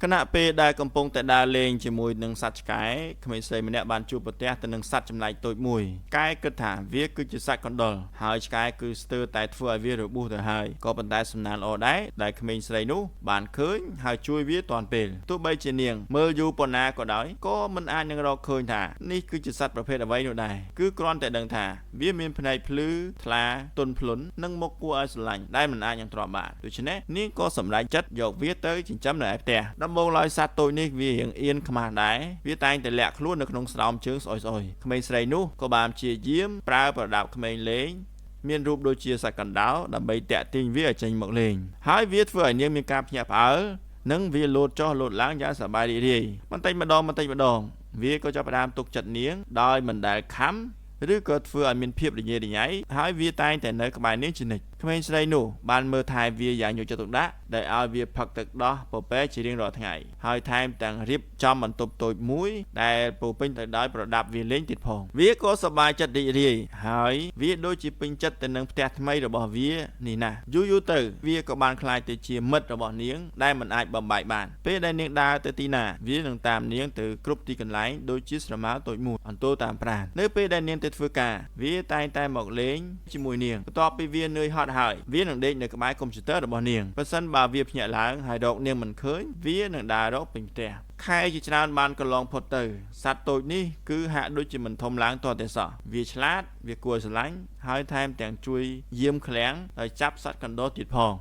ขณะពេលដែលកំពុងតែដើរលេងជាមួយនឹងសត្វឆ្កែក្មេងស្រីម្នាក់បានជួបប្រទះទៅនឹងសត្វចម្លែកតូចមួយឆ្កែគិតថាវាគឺជាសត្វកណ្ដុរហើយឆ្កែគឺស្ទើរតែធ្វើឲ្យវារបួសទៅហើយក៏ប៉ុន្តែសំណាងល្អដែរដែលក្មេងស្រីនោះបានឃើញហើយជួយវាទាន់ពេលទោះបីជានាងមើលយូរប៉ុណ្ណាក៏ដោយក៏មិនអាចនឹងរកឃើញថានេះគឺជាសត្វប្រភេទអ្វីនោះដែរគឺគ្រាន់តែដឹងថាវាមានភ្នែកភ្លឺថ្លាទន់ភ្លន់និងមុខគួរឲ្យស្រឡាញ់ដែលមិនអាចនឹងទ្រាំបានដូច្នេះនាងក៏សម្រេចចិត្តយកវាទៅចិញ្ចឹមនៅឯផ្ទះដំបូងឡើយសត្វតូចនេះវារៀងអៀនខ្មាស់ដែរវាតែងតែលាក់ខ្លួននៅក្នុងស្រោមជើងស្អុយៗក្មេងស្រីនោះក៏បានព្យាយាមប្រើប្រដាប់ក្មេងលេងមានរូបដូចជាសត្វកណ្ដោដើម្បីតាក់ទាញវាឲ្យចេញមកលេងហើយវាធ្វើឲ្យនាងមានការភ្ញាក់ផ្អើលនិងវាលោតចុះលោតឡើងយ៉ាងសប្បាយរីករាយបន្តិចម្ដងវាក៏ចាប់ផ្ដើមទុកចិត្តនាងដោយមិនដែលខំឬក៏ធ្វើឲ្យមានភាពរញ៉េរញ៉ៃហើយវាតែងតែនៅក្បែរនាងជានិច្ចក្មេងស្រីនោះបានមើលថែវាយ៉ាងយកចិត្តទុកដាក់ដែលឲ្យវាផឹកទឹកដោះពពែជារៀងរាល់ថ្ងៃហើយថែមទាំងរៀបចំបន្ទប់តូចមួយដែលពោពេញទៅដោយប្រដាប់វាលេងទៀតផងវាក៏សប្បាយចិត្តរីករាយហើយវាដូចជាពេញចិត្តទៅនឹងផ្ទះថ្មីរបស់វានេះណាយូរទៅវាក៏បានក្លាយទៅជាមិត្តរបស់នាងដែលមិនអាចបំបែកបានពេលដែលនាងដើរទៅទីណាវានឹងតាមនាងទៅគ្រប់ទីកន្លែងដូចជាស្រមោលតូចមួយអន្ទោលតាមប្រាណនៅពេលដែលនាងទៅធ្វើការវាតែងតែមកលេងជាមួយនាងបន្ទាប់ពីវានឿយហត់ហើយវានឹងដេកនៅក្បែរកុំព្យូទ័ររបស់នាងបើសិនបើវាភ្ញាក់ឡើងហើយរកនាងមិនឃើញវានឹងដើររកពេញផ្ទះខែជាច្រើនបានកន្លងផុតទៅសត្វតូចនេះគឺហាក់ដូចជាមិនធំឡើងទាល់តែសោះវាឆ្លាតវាគួរស្រឡាញ់ហើយថែមទាំងជួយយាមឃ្លាំងដោយចាប់សត្វកណ្ដុរទៀតផង